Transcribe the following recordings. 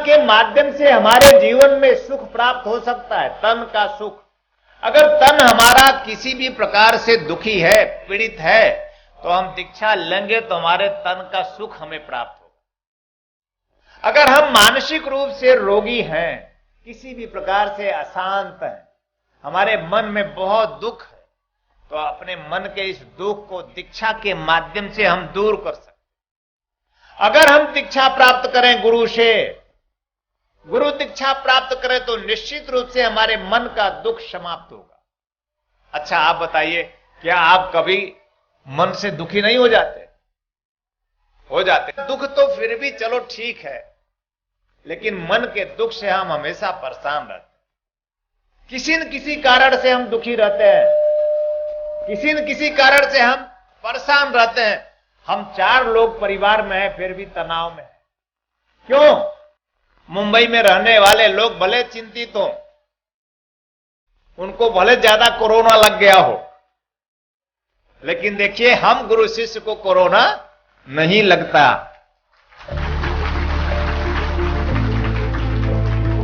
के माध्यम से हमारे जीवन में सुख प्राप्त हो सकता है, तन का सुख। अगर तन हमारा किसी भी प्रकार से दुखी है, पीड़ित है, तो हम दीक्षा लेंगे तो हमारे तन का सुख हमें प्राप्त होगा। अगर हम मानसिक रूप से रोगी हैं, किसी भी प्रकार से अशांत हैं, हमारे मन में बहुत दुख है, तो अपने मन के इस दुख को दीक्षा के माध्यम से हम दूर कर सकते। अगर हम दीक्षा प्राप्त करें गुरु से, गुरु दीक्षा प्राप्त करें, तो निश्चित रूप से हमारे मन का दुख समाप्त होगा। अच्छा, आप बताइए, क्या आप कभी मन से दुखी नहीं हो जाते? हो जाते। दुख तो फिर भी चलो ठीक है, लेकिन मन के दुख से हम हमेशा परेशान रहते हैं। किसी न किसी कारण से हम दुखी रहते हैं, किसी न किसी कारण से हम परेशान रहते हैं। हम 4 लोग परिवार में हैं, फिर भी तनाव में हैं। क्यों? मुंबई में रहने वाले लोग भले चिंतित हो, उनको भले ज्यादा कोरोना लग गया हो, लेकिन देखिए हम गुरु शिष्य को कोरोना नहीं लगता।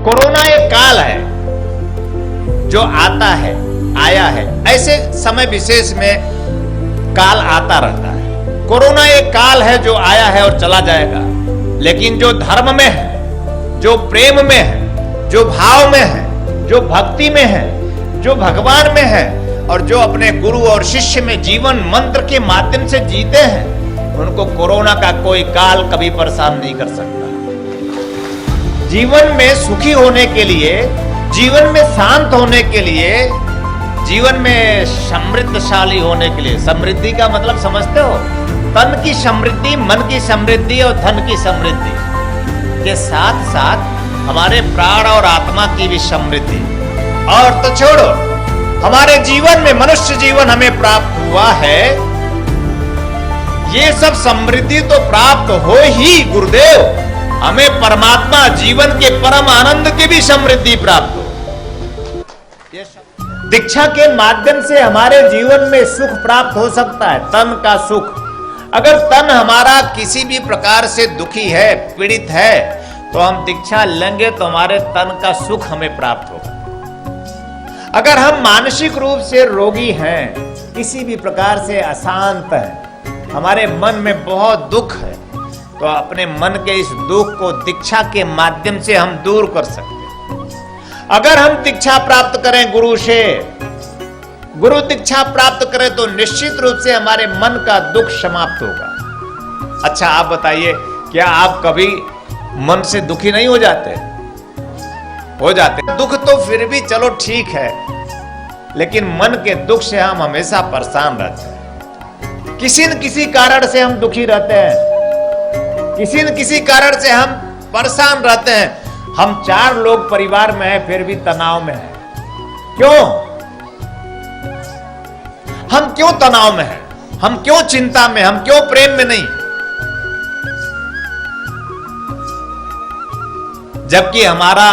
कोरोना एक काल है जो आता है, आया है। ऐसे समय विशेष में काल आता रहता है। कोरोना एक काल है जो आया है और चला जाएगा, लेकिन जो धर्म में है, जो प्रेम में है, जो भाव में है, जो भक्ति में है, जो भगवान में है, और जो अपने गुरु और शिष्य में जीवन मंत्र के माध्यम से जीते हैं, उनको कोरोना का कोई काल कभी परेशान नहीं कर सकता। जीवन में सुखी होने के लिए, जीवन में शांत होने के लिए, जीवन में समृद्धशाली होने के लिए, समृद्धि का मतलब समझते हो? तन की समृद्धि, मन की समृद्धि और धन की समृद्धि के साथ साथ हमारे प्राण और आत्मा की भी समृद्धि। और तो छोड़ो, हमारे जीवन में मनुष्य जीवन हमें प्राप्त हुआ है, ये सब समृद्धि तो प्राप्त हो ही गुरुदेव, हमें परमात्मा जीवन के परम आनंद की भी समृद्धि प्राप्त हो। दीक्षा के माध्यम से हमारे जीवन में सुख प्राप्त हो सकता है, तन का सुख। अगर तन हमारा किसी भी प्रकार से दुखी है, पीड़ित है, तो हम दीक्षा लेंगे तो हमारे तन का सुख हमें प्राप्त होगा। अगर हम मानसिक रूप से रोगी हैं, किसी भी प्रकार से अशांत हैं, हमारे मन में बहुत दुख है, तो अपने मन के इस दुख को दीक्षा के माध्यम से हम दूर कर सकते हैं। अगर हम दीक्षा प्राप्त करें गुरु से, गुरु दीक्षा प्राप्त करें, तो निश्चित रूप से हमारे मन का दुख समाप्त होगा। अच्छा, आप बताइए, क्या आप कभी मन से दुखी नहीं हो जाते? हो जाते। दुख तो फिर भी चलो ठीक है, लेकिन मन के दुख से हम हमेशा परेशान रहते हैं। किसी न किसी कारण से हम दुखी रहते हैं, किसी न किसी कारण से हम परेशान रहते हैं। हम 4 लोग परिवार में हैं, फिर भी तनाव में हैं। क्यों? हम क्यों तनाव में हैं? हम क्यों चिंता में? हम क्यों प्रेम में नहीं? जबकि हमारा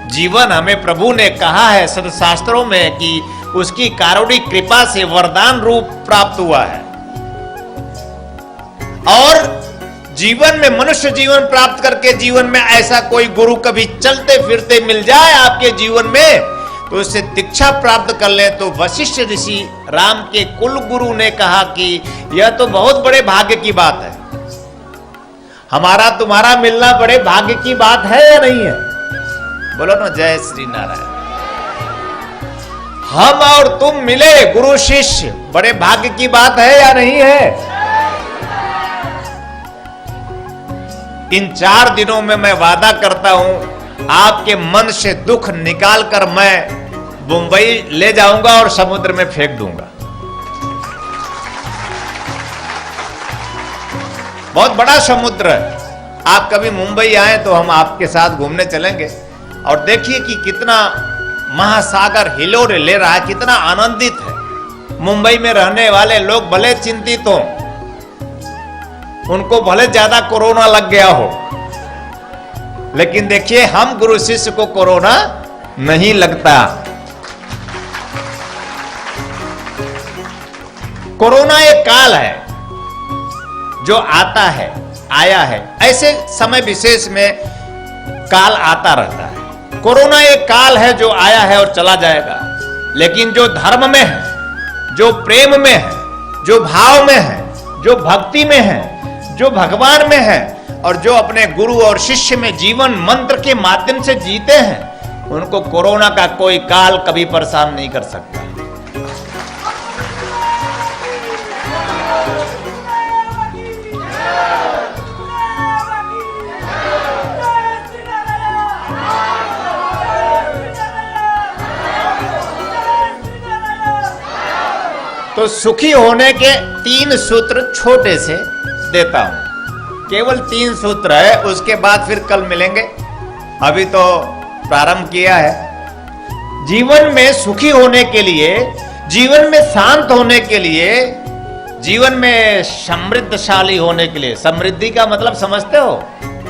जीवन, हमें प्रभु ने कहा है सदशास्त्रों में कि उसकी कारुणिक कृपा से वरदान रूप प्राप्त हुआ है। और जीवन में, मनुष्य जीवन प्राप्त करके जीवन में ऐसा कोई गुरु कभी चलते फिरते मिल जाए आपके जीवन में, तो उससे दीक्षा प्राप्त कर ले। तो वशिष्ठ ऋषि राम के कुल गुरु ने कहा कि यह तो बहुत बड़े भाग्य की बात है, हमारा तुम्हारा मिलना बड़े भाग्य की बात है या नहीं है? बोलो ना, जय श्री नारायण। हम और तुम मिले गुरु शिष्य, बड़े भाग्य की बात है या नहीं है? इन 4 दिनों में मैं वादा करता हूं, आपके मन से दुख निकालकर मैं मुंबई ले जाऊंगा और समुद्र में फेंक दूंगा। बहुत बड़ा समुद्र है। आप कभी मुंबई आए तो हम आपके साथ घूमने चलेंगे, और देखिए कि कितना महासागर हिलोरे ले रहा है, कितना आनंदित है। मुंबई में रहने वाले लोग भले चिंतित हो, उनको भले ज्यादा कोरोना लग गया हो, लेकिन देखिए हम गुरु शिष्य को कोरोना नहीं लगता। कोरोना एक काल है जो आता है, आया है। ऐसे समय विशेष में काल आता रहता है। कोरोना एक काल है जो आया है और चला जाएगा, लेकिन जो धर्म में है, जो प्रेम में है, जो भाव में है, जो भक्ति में है, जो भगवान में है और जो अपने गुरु और शिष्य में जीवन मंत्र के माध्यम से जीते हैं, उनको कोरोना का कोई काल कभी परेशान नहीं कर सकता। तो सुखी होने के 3 सूत्र छोटे से देता हूं, केवल 3 सूत्र है, उसके बाद फिर कल मिलेंगे। अभी तो प्रारंभ किया है। जीवन में सुखी होने के लिए, जीवन में शांत होने के लिए, जीवन में समृद्धशाली होने के लिए, समृद्धि का मतलब समझते हो?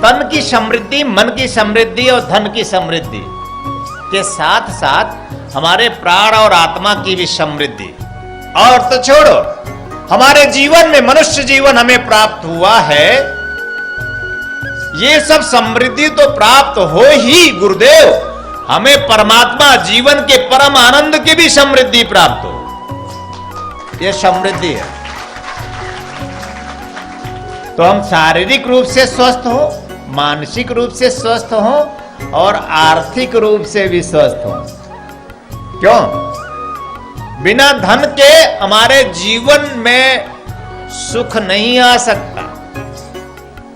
तन की समृद्धि, मन की समृद्धि और धन की समृद्धि के साथ साथ हमारे प्राण और आत्मा की भी समृद्धि। और तो छोड़ो, हमारे जीवन में, मनुष्य जीवन हमें प्राप्त हुआ है, ये सब समृद्धि तो प्राप्त हो ही गुरुदेव, हमें परमात्मा जीवन के परम आनंद की भी समृद्धि प्राप्त हो, ये समृद्धि है। तो हम शारीरिक रूप से स्वस्थ हो, मानसिक रूप से स्वस्थ हो और आर्थिक रूप से भी स्वस्थ हो। क्यों? बिना धन के हमारे जीवन में सुख नहीं आ सकता।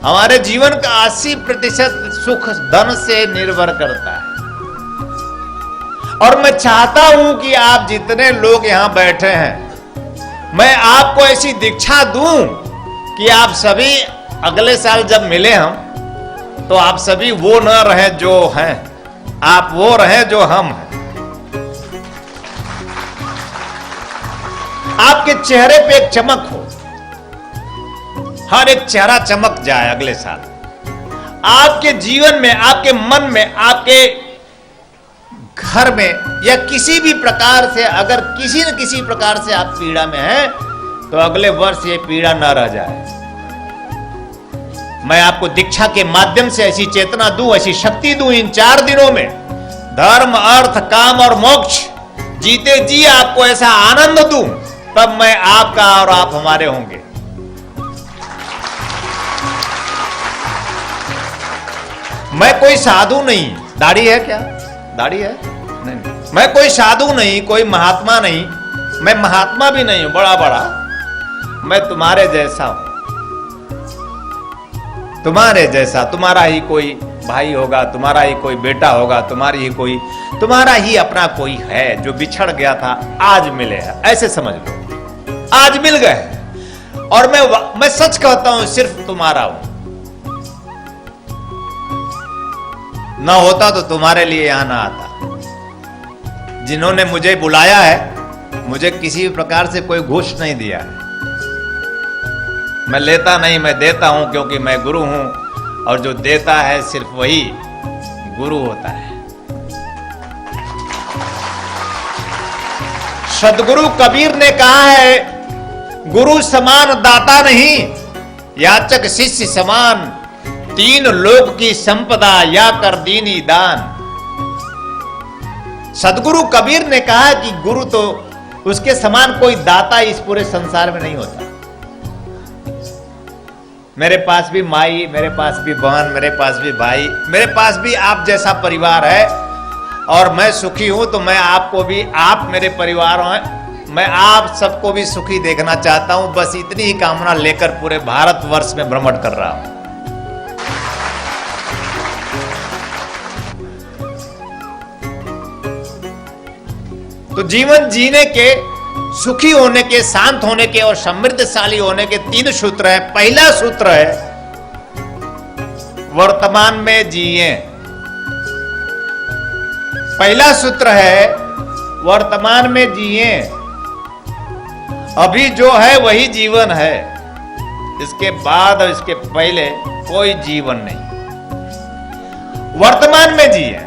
हमारे जीवन का 80% सुख धन से निर्भर करता है। और मैं चाहता हूं कि आप जितने लोग यहां बैठे हैं, मैं आपको ऐसी दीक्षा दूं कि आप सभी अगले साल जब मिले हम, तो आप सभी वो न रहे जो हैं, आप वो रहे जो हम हैं। आपके चेहरे पे एक चमक हो, हर एक चेहरा चमक जाए अगले साल। आपके जीवन में, आपके मन में, आपके घर में या किसी भी प्रकार से अगर किसी न किसी प्रकार से आप पीड़ा में हैं, तो अगले वर्ष ये पीड़ा न रह जाए। मैं आपको दीक्षा के माध्यम से ऐसी चेतना दूं, ऐसी शक्ति दूं, इन 4 दिनों में धर्म, अर्थ, काम और मोक्ष जीते जी आपको ऐसा आनंद दूं, तब मैं आपका और आप हमारे होंगे। मैं कोई साधु नहीं। दाढ़ी है क्या? दाढ़ी है? नहीं। मैं कोई साधु नहीं, कोई महात्मा नहीं, मैं महात्मा भी नहीं हूं बड़ा बड़ा। मैं तुम्हारे जैसा हूं, तुम्हारे जैसा। तुम्हारा ही कोई भाई होगा, तुम्हारा ही कोई बेटा होगा, तुम्हारा ही अपना कोई है जो बिछड़ गया था, आज मिले है, ऐसे समझ लो। आज मिल गए और मैं सच कहता हूं, सिर्फ तुम्हारा हूं। ना होता तो तुम्हारे लिए यहां ना आता। जिन्होंने मुझे बुलाया है, मुझे किसी भी प्रकार से कोई घूस नहीं दिया है। मैं लेता नहीं, मैं देता हूं, क्योंकि मैं गुरु हूं और जो देता है सिर्फ वही गुरु होता है। सदगुरु कबीर ने कहा है, गुरु समान दाता नहीं, याचक शिष्य समान, 3 लोक की संपदा या कर दीनी दान। सदगुरु कबीर ने कहा कि गुरु तो उसके समान कोई दाता इस पूरे संसार में नहीं होता। मेरे पास भी माई, मेरे पास भी बहन, मेरे पास भी भाई, मेरे पास भी आप जैसा परिवार है और मैं सुखी हूं, तो मैं आपको भी, आप मेरे परिवार हैं, मैं आप सबको भी सुखी देखना चाहता हूं। बस इतनी ही कामना लेकर पूरे भारतवर्ष में भ्रमण कर रहा हूं। तो जीवन जीने के, सुखी होने के, शांत होने के और समृद्धशाली होने के 3 सूत्र हैं। पहला सूत्र है वर्तमान में जिए। पहला सूत्र है वर्तमान में जिए। अभी जो है वही जीवन है, इसके बाद और इसके पहले कोई जीवन नहीं। वर्तमान में जिए।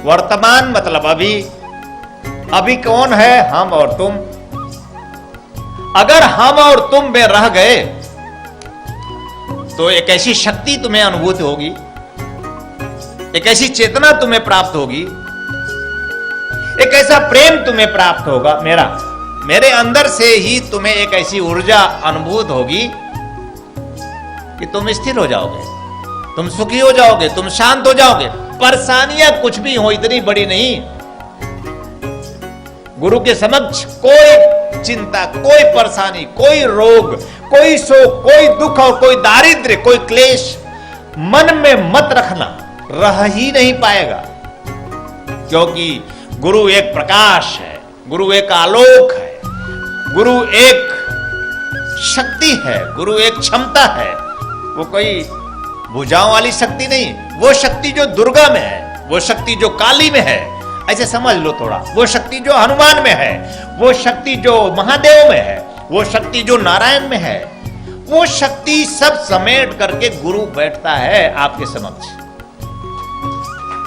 वर्तमान मतलब अभी। अभी कौन है? हम और तुम। अगर हम और तुम में रह गए तो एक ऐसी शक्ति तुम्हें अनुभूत होगी एक ऐसी चेतना तुम्हें प्राप्त होगी, एक ऐसा प्रेम तुम्हें प्राप्त होगा मेरे अंदर से ही तुम्हें एक ऐसी ऊर्जा अनुभूत होगी कि तुम स्थिर हो जाओगे, तुम सुखी हो जाओगे, तुम शांत हो जाओगे। परेशानियां कुछ भी हो इतनी बड़ी नहीं, गुरु के समक्ष कोई चिंता, कोई परेशानी, कोई रोग, कोई शोक, कोई दुख और कोई दारिद्र्य, कोई क्लेश मन में मत रखना, रह ही नहीं पाएगा। क्योंकि गुरु एक प्रकाश है, गुरु एक आलोक है, गुरु एक शक्ति है, गुरु एक क्षमता है। वो कोई भुजाओं वाली शक्ति नहीं, वो शक्ति जो दुर्गा में है, वो शक्ति जो काली में है, ऐसे समझ लो थोड़ा, वो शक्ति जो हनुमान में है, वो शक्ति जो महादेव में है, वो शक्ति जो नारायण में है, वो शक्ति सब समेट करके गुरु बैठता है आपके समक्ष।